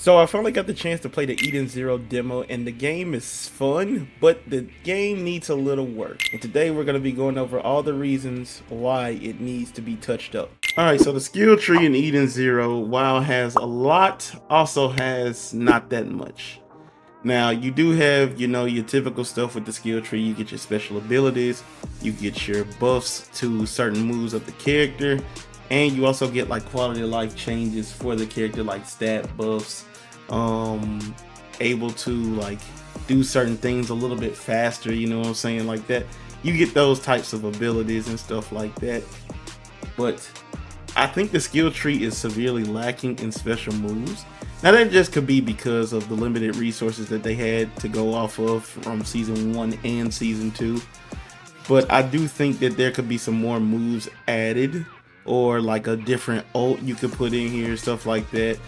So I finally got the chance to play the Eden Zero demo, and the game is fun, but the game needs a little work. And today we're going to be going over all the reasons why it needs to be touched up. Alright, so the skill tree in Eden Zero, while has a lot, also has not that much. Now, you do have, your typical stuff with the skill tree. You get your special abilities, you get your buffs to certain moves of the character, and you also get like quality of life changes for the character, like stat buffs, able to like do certain things a little bit faster, you know what I'm saying, like that. You get those types of abilities and stuff like that. But I think the skill tree is severely lacking in special moves. Now that just could be because of the limited resources that they had to go off of from season 1 and season 2. But I do think that there could be some more moves added, or like a different ult you could put in here, stuff like that.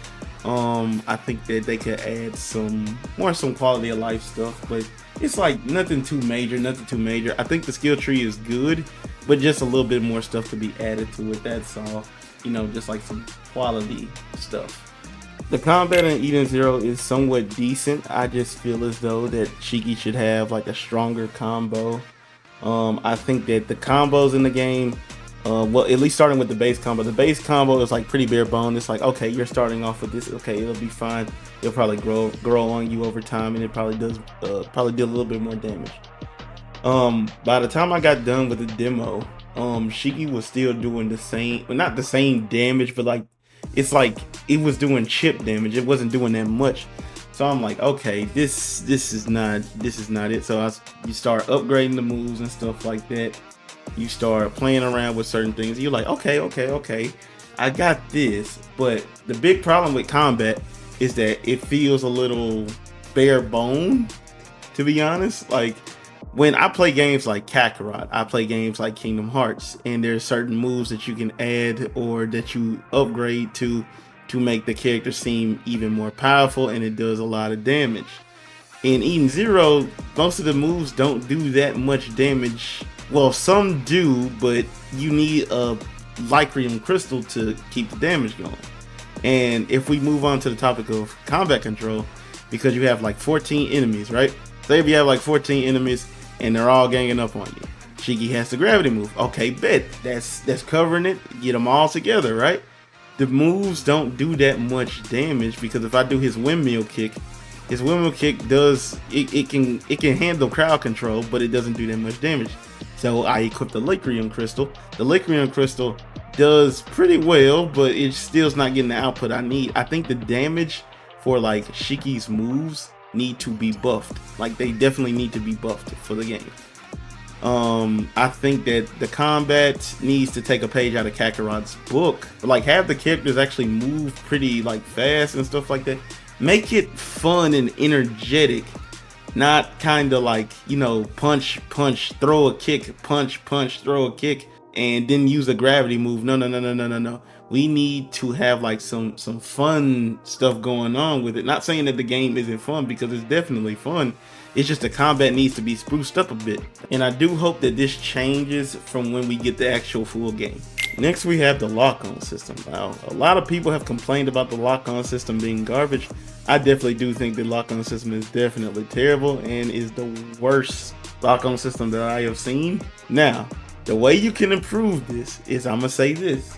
I think that they could add some quality of life stuff, but it's like nothing too major. I think the skill tree is good, but just a little bit more stuff to be added to it. That's all, just like some quality stuff. The combat in Eden Zero is somewhat decent. I just feel as though that Shiki should have like a stronger combo. I think that the combos in the game, well, at least starting with the base combo. The base combo is like pretty bare bone. It's like, okay, you're starting off with this. Okay, it'll be fine. It'll probably grow on you over time, and it probably do a little bit more damage. By the time I got done with the demo, Shiki was still doing the same, well, not the same damage, but like it's like it was doing chip damage. It wasn't doing that much. So I'm like, okay, this is not it. So you start upgrading the moves and stuff like that. You start playing around with certain things. You're like, okay, I got this. But the big problem with combat is that it feels a little bare bone, to be honest. Like when I play games like Kakarot, I play games like Kingdom Hearts, and there's certain moves that you can add or that you upgrade to make the character seem even more powerful, and it does a lot of damage. In Eden Zero, most of the moves don't do that much damage. Well, some do, but you need a Lycrium crystal to keep the damage going. And if we move on to the topic of combat control, because you have like 14 enemies, right? Say if you have like 14 enemies and they're all ganging up on you, Shiki has the gravity move. Okay, bet that's covering it. Get them all together, right? The moves don't do that much damage, because if I do his windmill kick does it can handle crowd control, but it doesn't do that much damage. So I equip the Lycrium crystal. The Lycrium crystal does pretty well, but it still's not getting the output I need. I think the damage for like Shiki's moves need to be buffed. Like they definitely need to be buffed for the game. I think that the combat needs to take a page out of Kakarot's book. Like have the characters actually move pretty like fast and stuff like that. Make it fun and energetic, not kind of like, punch, throw a kick, punch, throw a kick, and then use a gravity move. No. We need to have like some fun stuff going on with it. Not saying that the game isn't fun, because it's definitely fun. It's just the combat needs to be spruced up a bit. And I do hope that this changes from when we get the actual full game. Next, we have the Lockon System. Now, a lot of people have complained about the Lockon System being garbage. I definitely do think the Lockon System is definitely terrible and is the worst Lockon System that I have seen. Now, the way you can improve this is, I'm going to say this.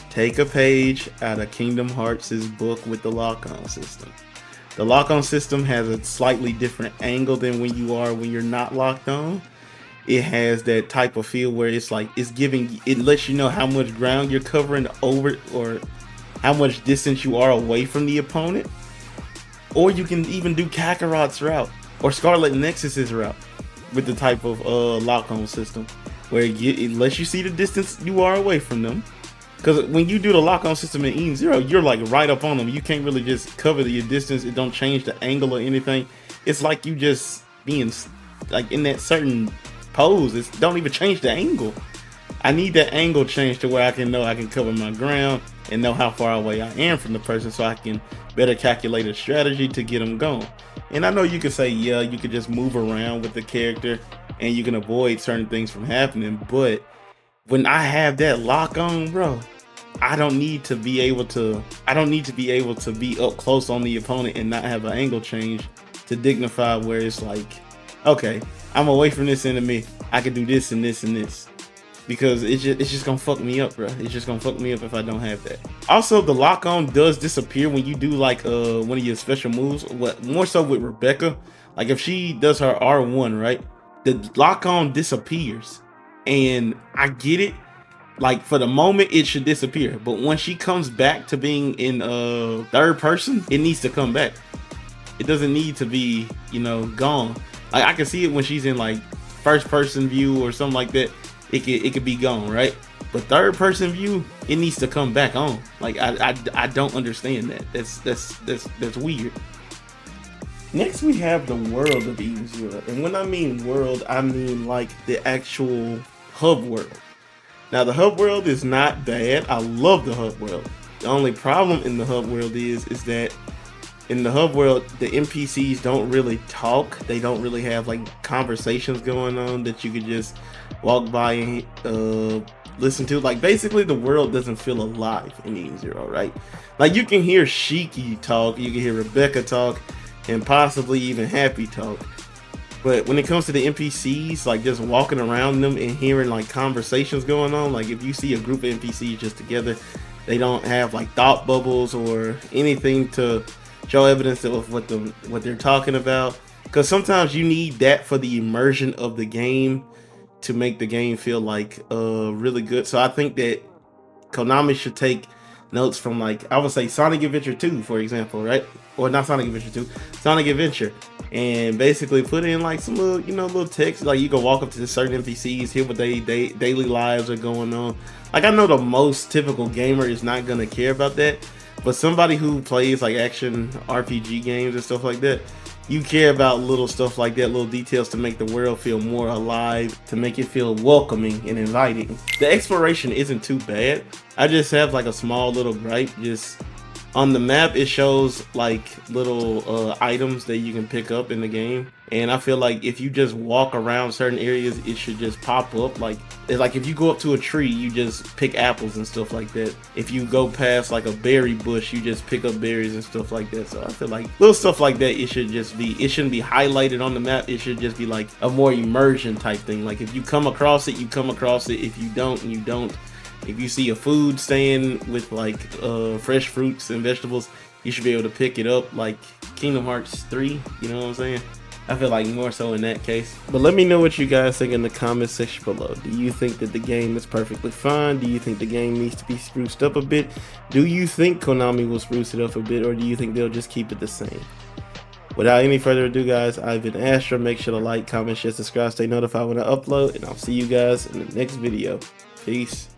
Take a page out of Kingdom Hearts' book with the Lockon System. The Lockon System has a slightly different angle than when you're not locked on. It has that type of feel where it's like it lets you know how much ground you're covering over, or how much distance you are away from the opponent. Or you can even do Kakarot's route or Scarlet Nexus's route with the type of Lockon System, where it lets you see the distance you are away from them. Because when you do the Lockon System in Eden Zero, you're like right up on them. You can't really just cover your distance. It don't change the angle or anything. It's like you just being like in that certain pose. It don't even change the angle. I need that angle change to where I can know I can cover my ground and know how far away I am from the person, so I can better calculate a strategy to get them going. And I know you could say, yeah, you could just move around with the character and you can avoid certain things from happening, but when I have that lock on, bro, I don't need to be able to be up close on the opponent and not have an angle change to dignify where it's like, okay, I'm away from this enemy, I can do this and this and this. Because it's just gonna fuck me up, bro. It's just gonna fuck me up if I don't have that. Also, the lock on does disappear when you do like one of your special moves. What more so with Rebecca, like if she does her R1, right, the lock on disappears. And I get it, like for the moment it should disappear, but when she comes back to being in third person, it needs to come back. It doesn't need to be, you know, gone. Like I can see it when she's in like first person view or something like that. It could be gone, right? But third person view, it needs to come back on. Like I don't understand that. That's weird. Next we have the world of EDENS, and when I mean world, I mean like the actual hub world. Now the hub world is not bad. I love the hub world. The only problem in the hub world is that in the hub world, the NPCs don't really talk. They don't really have like conversations going on that you could just walk by and listen to. Like basically the world doesn't feel alive in EDENS, right? Like you can hear Shiki talk, you can hear Rebecca talk, and possibly even Happy talk. But when it comes to the NPCs, like just walking around them and hearing like conversations going on, like if you see a group of NPCs just together, they don't have like thought bubbles or anything to show evidence of what they're talking about, because sometimes you need that for the immersion of the game to make the game feel like really good. So I think that Konami should take notes from, like, I would say Sonic Adventure 2, for example, right? Or not Sonic Adventure 2, Sonic Adventure, and basically put in like some little, you know, little text. Like you can walk up to certain NPCs, hear what they daily lives are going on. Like I know the most typical gamer is not gonna care about that, but somebody who plays like action RPG games and stuff like that, you care about little stuff like that, little details to make the world feel more alive, to make it feel welcoming and inviting. The exploration isn't too bad. I just have like a small little gripe. Just on the map, it shows like little items that you can pick up in the game. And I feel like if you just walk around certain areas, it should just pop up. Like if you go up to a tree, you just pick apples and stuff like that. If you go past like a berry bush, you just pick up berries and stuff like that. So I feel like little stuff like that, it shouldn't be highlighted on the map. It should just be like a more immersion type thing. Like if you come across it, you come across it. If you don't, you don't. If you see a food stand with like fresh fruits and vegetables, you should be able to pick it up, like Kingdom Hearts 3, you know what I'm saying? I feel like more so in that case. But let me know what you guys think in the comment section below. Do you think that the game is perfectly fine? Do you think the game needs to be spruced up a bit? Do you think Konami will spruce it up a bit, or do you think they'll just keep it the same? Without any further ado, guys, I've been Astra. Make sure to like, comment, share, subscribe, stay notified when I upload, and I'll see you guys in the next video. Peace.